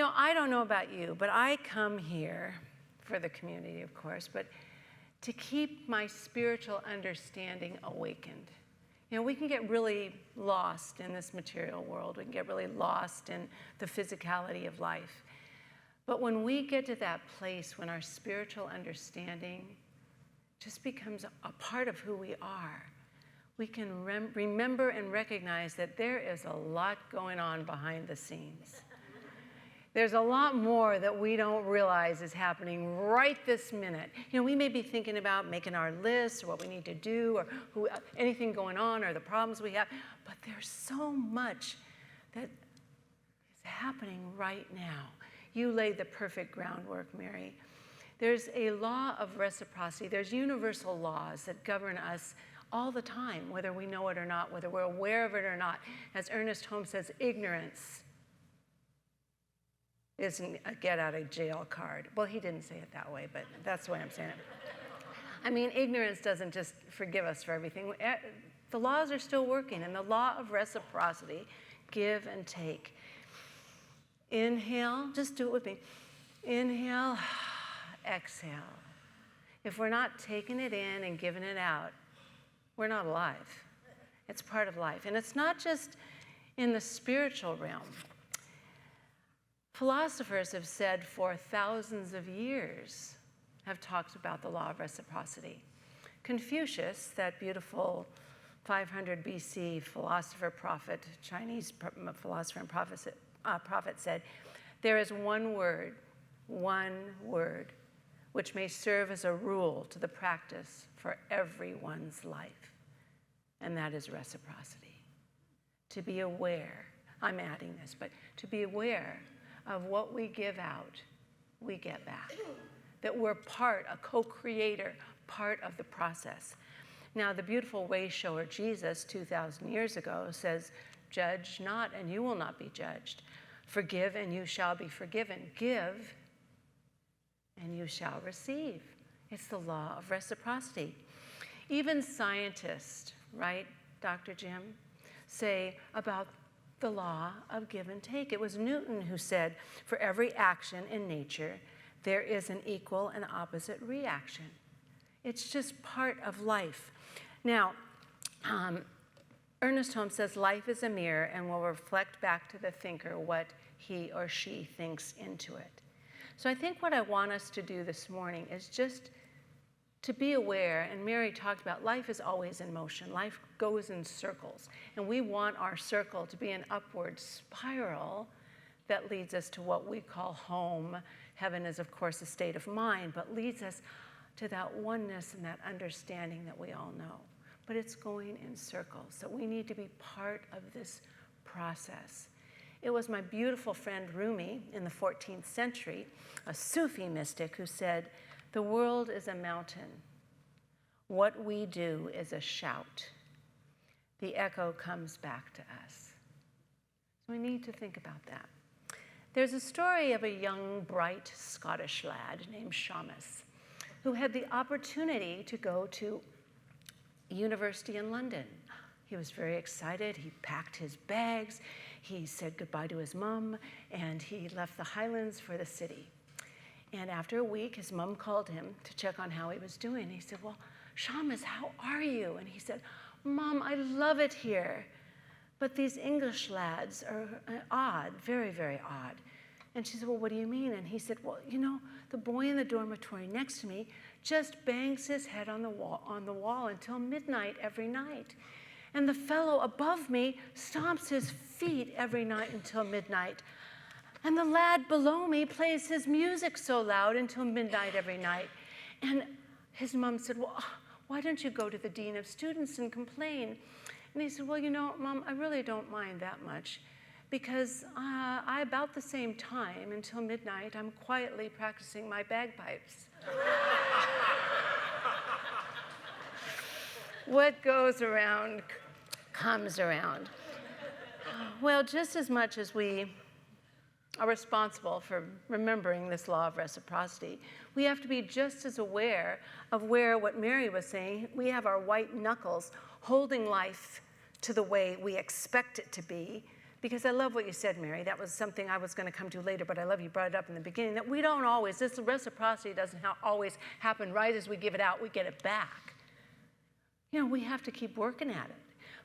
I don't know about you, but I come here for the community, of course, but to keep my spiritual understanding awakened. We can get really lost in this material world. We can get really lost in the physicality of life. But when we get to that place when our spiritual understanding just becomes a part of who we are, we can remember and recognize that there is a lot going on behind the scenes. There's a lot more that we don't realize is happening right this minute. We may be thinking about making our lists or what we need to do or anything going on or the problems we have, but there's so much that is happening right now. You laid the perfect groundwork, Mary. There's a law of reciprocity. There's universal laws that govern us all the time, whether we know it or not, whether we're aware of it or not. As Ernest Holmes says, ignorance isn't a get-out-of-jail card. Well, he didn't say it that way, but that's the way I'm saying it. Ignorance doesn't just forgive us for everything. The laws are still working, and the law of reciprocity, give and take. Inhale, just do it with me. Inhale, exhale. If we're not taking it in and giving it out, we're not alive. It's part of life. And it's not just in the spiritual realm. Philosophers have said for thousands of years, have talked about the law of reciprocity. Confucius, that beautiful 500 BC philosopher, prophet, Chinese philosopher and prophet said, there is one word, which may serve as a rule to the practice for everyone's life, and that is reciprocity. To be aware, I'm adding this, but to be aware of what we give out, we get back. That we're a co-creator, part of the process. Now, the beautiful way shower Jesus 2,000 years ago says, judge not, and you will not be judged. Forgive, and you shall be forgiven. Give, and you shall receive. It's the law of reciprocity. Even scientists, right, Dr. Jim, say about the law of give and take. It was Newton who said, for every action in nature, there is an equal and opposite reaction. It's just part of life. Now, Ernest Holmes says life is a mirror and will reflect back to the thinker what he or she thinks into it. So I think what I want us to do this morning is just to be aware, and Mary talked about life is always in motion. Life goes in circles, and we want our circle to be an upward spiral that leads us to what we call home. Heaven is, of course, a state of mind, but leads us to that oneness and that understanding that we all know. But it's going in circles, so we need to be part of this process. It was my beautiful friend Rumi in the 14th century, a Sufi mystic, who said, the world is a mountain. What we do is a shout. The echo comes back to us. So we need to think about that. There's a story of a young, bright Scottish lad named Seamus, who had the opportunity to go to university in London. He was very excited. He packed his bags. He said goodbye to his mom, and he left the Highlands for the city. And after a week, his mom called him to check on how he was doing. He said, well, Seamus, how are you? And he said, Mom, I love it here, but these English lads are odd, very, very odd. And she said, well, what do you mean? And he said, well, the boy in the dormitory next to me just bangs his head on the wall until midnight every night. And the fellow above me stomps his feet every night until midnight. And the lad below me plays his music so loud until midnight every night. And his mom said, well, why don't you go to the dean of students and complain? And he said, well, Mom, I really don't mind that much, because about the same time until midnight, I'm quietly practicing my bagpipes. What goes around comes around. Well, just as much as we are responsible for remembering this law of reciprocity, we have to be just as aware of where, what Mary was saying, we have our white knuckles holding life to the way we expect it to be, because I love what you said, Mary. That was something I was going to come to later, but I love you brought it up in the beginning, that we don't always, this reciprocity doesn't always happen right as we give it out, we get it back. You know, we have to keep working at it.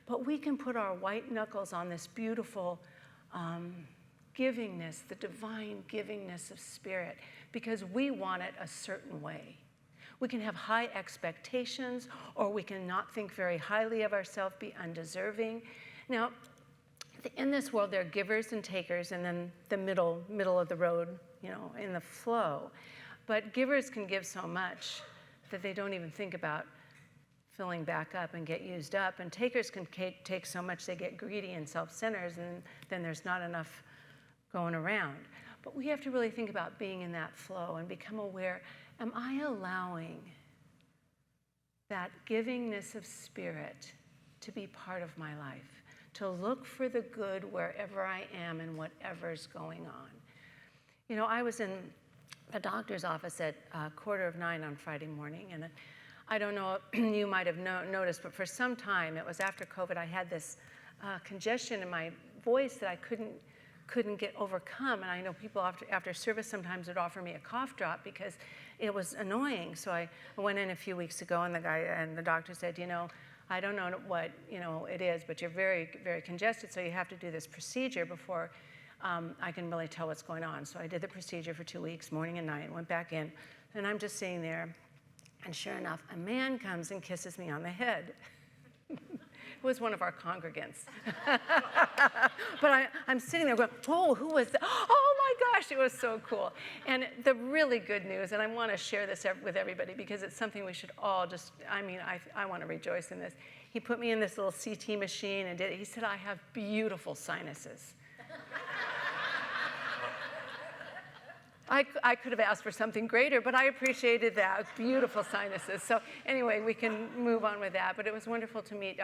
But we can put our white knuckles on this beautiful givingness, the divine givingness of spirit, because we want it a certain way. We can have high expectations, or we can not think very highly of ourselves, be undeserving. Now, in this world, there are givers and takers, and then the middle of the road, you know, in the flow. But givers can give so much that they don't even think about filling back up and get used up. And takers can take so much they get greedy and self-centered, and then there's not enough going around. But we have to really think about being in that flow and become aware, am I allowing that givingness of spirit to be part of my life? To look for the good wherever I am and whatever's going on. You know, I was in the doctor's office at 9:15 on Friday morning, and I don't know, you might have noticed, but for some time, it was after COVID, I had this congestion in my voice that I couldn't get overcome. And I know people after service sometimes would offer me a cough drop because it was annoying. So I went in a few weeks ago, and the doctor said, you know, I don't know what, you know, it is, but you're very, very congested, so you have to do this procedure before I can really tell what's going on. So I did the procedure for 2 weeks, morning and night, went back in, and I'm just sitting there, and sure enough, a man comes and kisses me on the head. It was one of our congregants. But I'm sitting there going, whoa, who was that? Oh my gosh, it was so cool. And the really good news, and I want to share this with everybody because it's something we should all just, I want to rejoice in this. He put me in this little CT machine and he said, I have beautiful sinuses. I could have asked for something greater, but I appreciated that. Beautiful sinuses. So anyway, we can move on with that. But it was wonderful to meet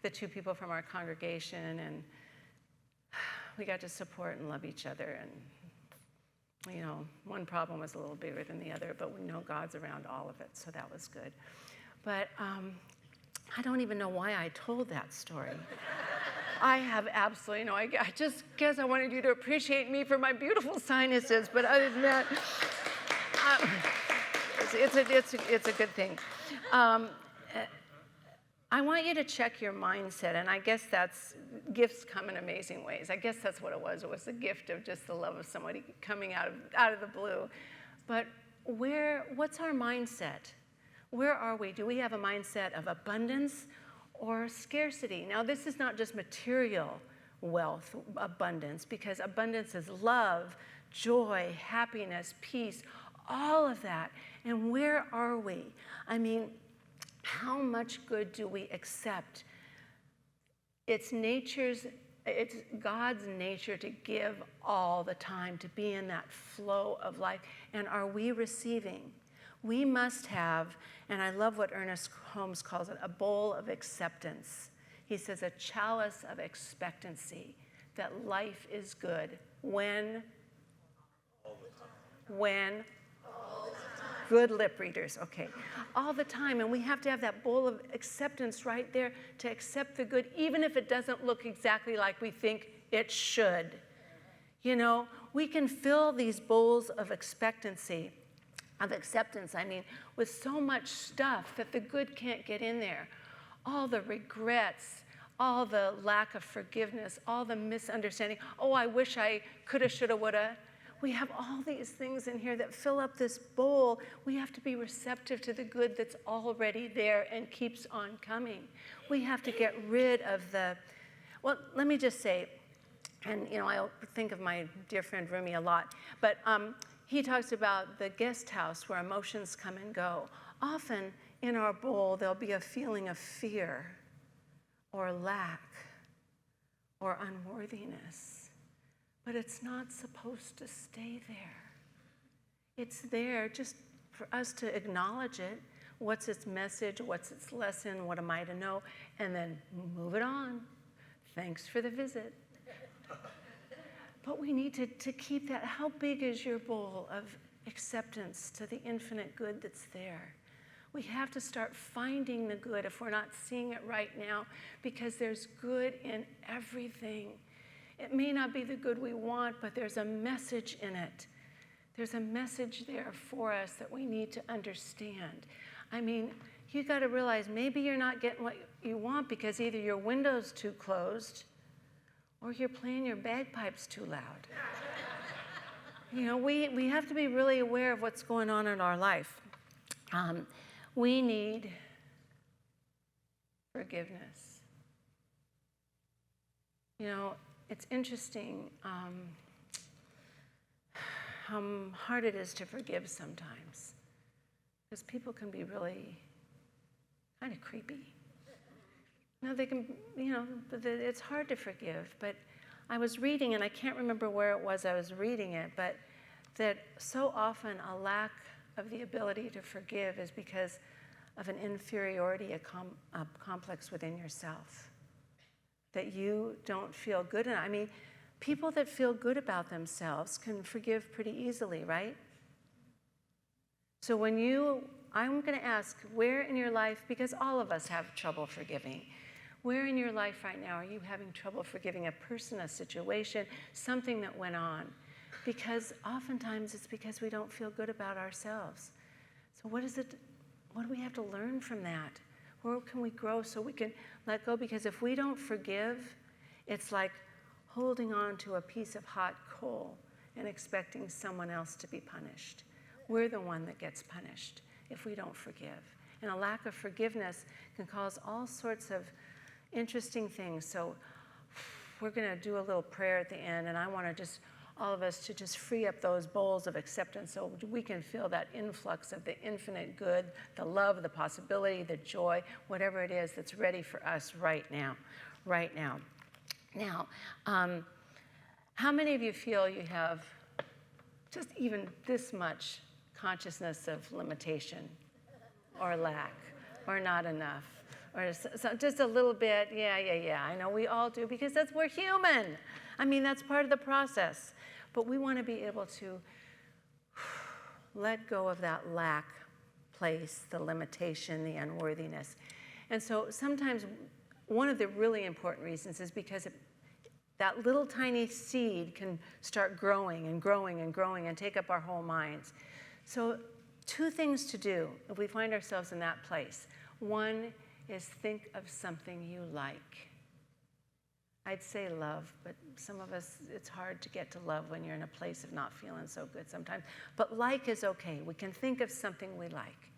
the two people from our congregation, and we got to support and love each other. And, you know, one problem was a little bigger than the other, but we know God's around all of it, so that was good. But I don't even know why I told that story. I have absolutely no idea. I just guess I wanted you to appreciate me for my beautiful sinuses, but other than that, it's a good thing. I want you to check your mindset, and I guess gifts come in amazing ways. I guess that's what it was. It was the gift of just the love of somebody coming out of the blue. But what's our mindset? Where are we? Do we have a mindset of abundance or scarcity? Now, this is not just material wealth, abundance, because abundance is love, joy, happiness, peace, all of that. And where are we? I mean, how much good do we accept? It's God's nature to give all the time, to be in that flow of life. And are we receiving? We must have, and I love what Ernest Holmes calls it, a bowl of acceptance. He says a chalice of expectancy, that life is good. When? All the time. When? All the time. Good lip readers, okay. All the time, and we have to have that bowl of acceptance right there to accept the good, even if it doesn't look exactly like we think it should. You know, we can fill these bowls of expectancy, of acceptance, with so much stuff that the good can't get in there. All the regrets, all the lack of forgiveness, all the misunderstanding. Oh, I wish I coulda, shoulda, woulda. We have all these things in here that fill up this bowl. We have to be receptive to the good that's already there and keeps on coming. We have to get rid of well, let me just say, and you know, I think of my dear friend Rumi a lot, but he talks about the guest house where emotions come and go. Often in our bowl, there'll be a feeling of fear or lack or unworthiness. But it's not supposed to stay there. It's there just for us to acknowledge it. What's its message? What's its lesson? What am I to know? And then move it on. Thanks for the visit. But we need to keep that. How big is your bowl of acceptance to the infinite good that's there? We have to start finding the good if we're not seeing it right now, because there's good in everything. It may not be the good we want, but there's a message in it. There's a message there for us that we need to understand. I mean, you got to realize maybe you're not getting what you want because either your window's too closed or you're playing your bagpipes too loud. You know, we have to be really aware of what's going on in our life. We need forgiveness. You know, it's interesting how hard it is to forgive sometimes, because people can be really kind of creepy. You know, they can, you know, it's hard to forgive. But I was reading, and I can't remember where it was I was reading it, but that so often a lack of the ability to forgive is because of an inferiority complex within yourself. That you don't feel good enough. I mean, people that feel good about themselves can forgive pretty easily, right? So I'm going to ask, where in your life, because all of us have trouble forgiving, where in your life right now are you having trouble forgiving a person, a situation, something that went on? Because oftentimes it's because we don't feel good about ourselves. So what do we have to learn from that? Where can we grow so we can let go? Because if we don't forgive, it's like holding on to a piece of hot coal and expecting someone else to be punished. We're the one that gets punished if we don't forgive. And a lack of forgiveness can cause all sorts of interesting things. So we're going to do a little prayer at the end, and I want to just all of us to just free up those bowls of acceptance so we can feel that influx of the infinite good, the love, the possibility, the joy, whatever it is that's ready for us right now. Now, how many of you feel you have just even this much consciousness of limitation or lack or not enough? Or so just a little bit, yeah, I know we all do, because we're human. I mean, that's part of the process. But we want to be able to let go of that lack place, the limitation, the unworthiness. And so sometimes one of the really important reasons is because that little tiny seed can start growing and growing and growing and take up our whole minds. So 2 things to do if we find ourselves in that place. One is think of something you like. I'd say love, but some of us, it's hard to get to love when you're in a place of not feeling so good sometimes. But like is okay. We can think of something we like.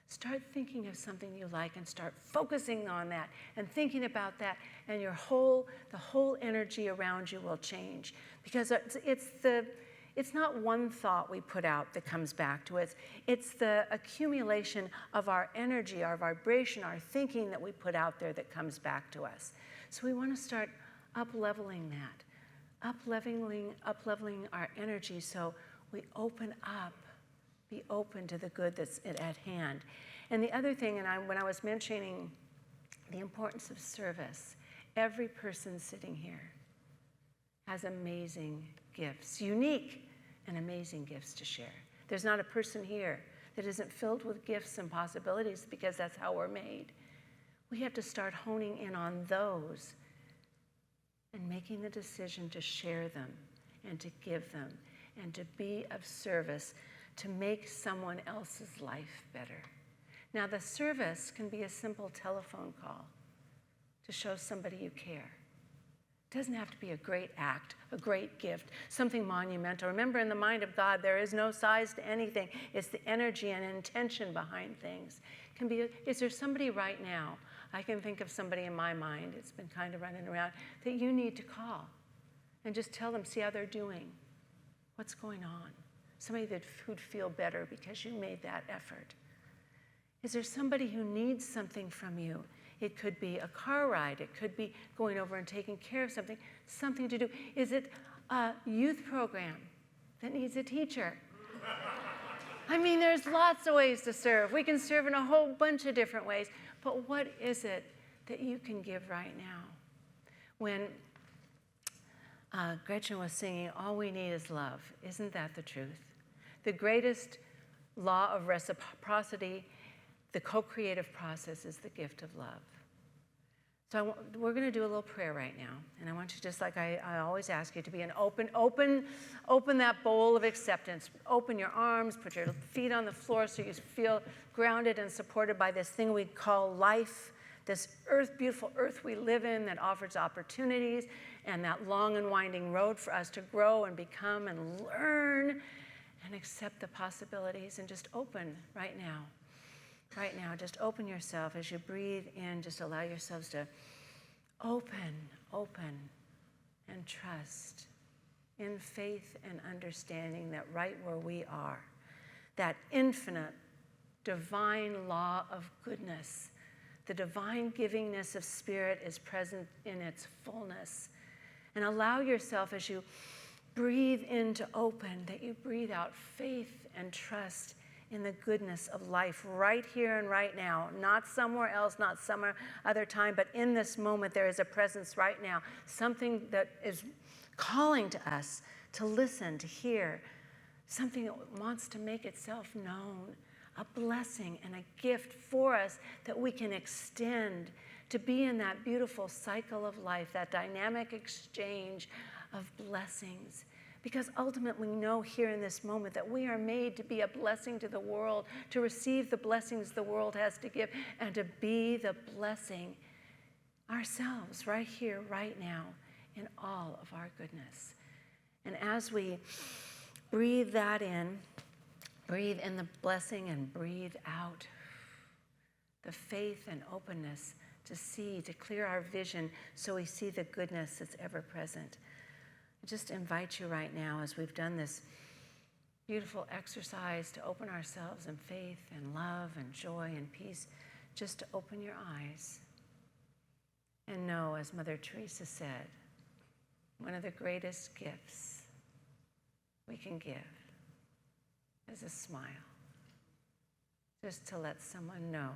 Start thinking of something you like and start focusing on that and thinking about that, and the whole energy around you will change. Because it's not one thought we put out that comes back to us. It's the accumulation of our energy, our vibration, our thinking that we put out there that comes back to us. So we want to start up-leveling that, up-leveling our energy so we open up, be open to the good that's at hand. And the other thing, when I was mentioning the importance of service, every person sitting here has amazing gifts, unique and amazing gifts to share. There's not a person here that isn't filled with gifts and possibilities, because that's how we're made. We have to start honing in on those and making the decision to share them and to give them and to be of service to make someone else's life better. Now, the service can be a simple telephone call to show somebody you care. It doesn't have to be a great act, a great gift, something monumental. Remember, in the mind of God, there is no size to anything. It's the energy and intention behind things. Is there somebody right now? I can think of somebody in my mind, it's been kind of running around, that you need to call and just tell them, see how they're doing, what's going on. Somebody who'd feel better because you made that effort. Is there somebody who needs something from you? It could be a car ride. It could be going over and taking care of something to do. Is it a youth program that needs a teacher? I mean, there's lots of ways to serve. We can serve in a whole bunch of different ways. But what is it that you can give right now? When Gretchen was singing, all we need is love. Isn't that the truth? The greatest law of reciprocity, the co-creative process, is the gift of love. So we're going to do a little prayer right now. And I want you, just like I always ask you, to be an open that bowl of acceptance. Open your arms, put your feet on the floor so you feel grounded and supported by this thing we call life, this beautiful earth we live in that offers opportunities, and that long and winding road for us to grow and become and learn and accept the possibilities. And just open right now. Right now, just open yourself as you breathe in. Just allow yourselves to open, and trust in faith and understanding that right where we are, that infinite divine law of goodness, the divine givingness of spirit is present in its fullness. And allow yourself, as you breathe in to open, that you breathe out faith and trust in the goodness of life right here and right now, not somewhere else, not some other time, but in this moment there is a presence right now, something that is calling to us to listen, to hear, something that wants to make itself known, a blessing and a gift for us that we can extend to be in that beautiful cycle of life, that dynamic exchange of blessings. Because ultimately we know here in this moment that we are made to be a blessing to the world, to receive the blessings the world has to give, and to be the blessing ourselves right here, right now, in all of our goodness. And as we breathe that in, breathe in the blessing and breathe out the faith and openness to see, to clear our vision so we see the goodness that's ever present. I just invite you right now, as we've done this beautiful exercise to open ourselves in faith and love and joy and peace, just to open your eyes and know, as Mother Teresa said, one of the greatest gifts we can give is a smile. Just to let someone know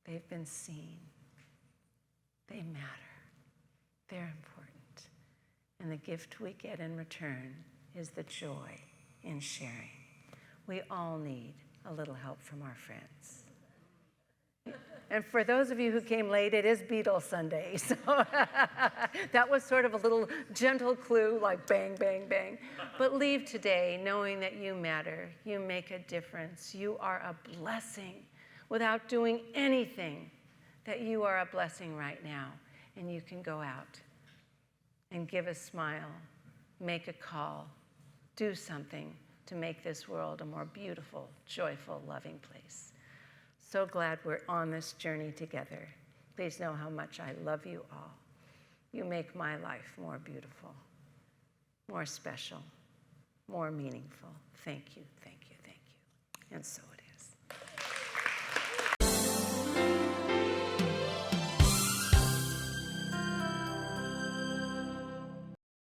they've been seen, they matter, they're important. And the gift we get in return is the joy in sharing. We all need a little help from our friends. And for those of you who came late, it is Beatles Sunday. So that was sort of a little gentle clue, like bang, bang, bang. But leave today knowing that you matter. You make a difference. You are a blessing without doing anything, that you are a blessing right now. And you can go out and give a smile, make a call, do something to make this world a more beautiful, joyful, loving place. So glad we're on this journey together. Please know how much I love you all. You make my life more beautiful, more special, more meaningful. Thank you, thank you, thank you. And so it is.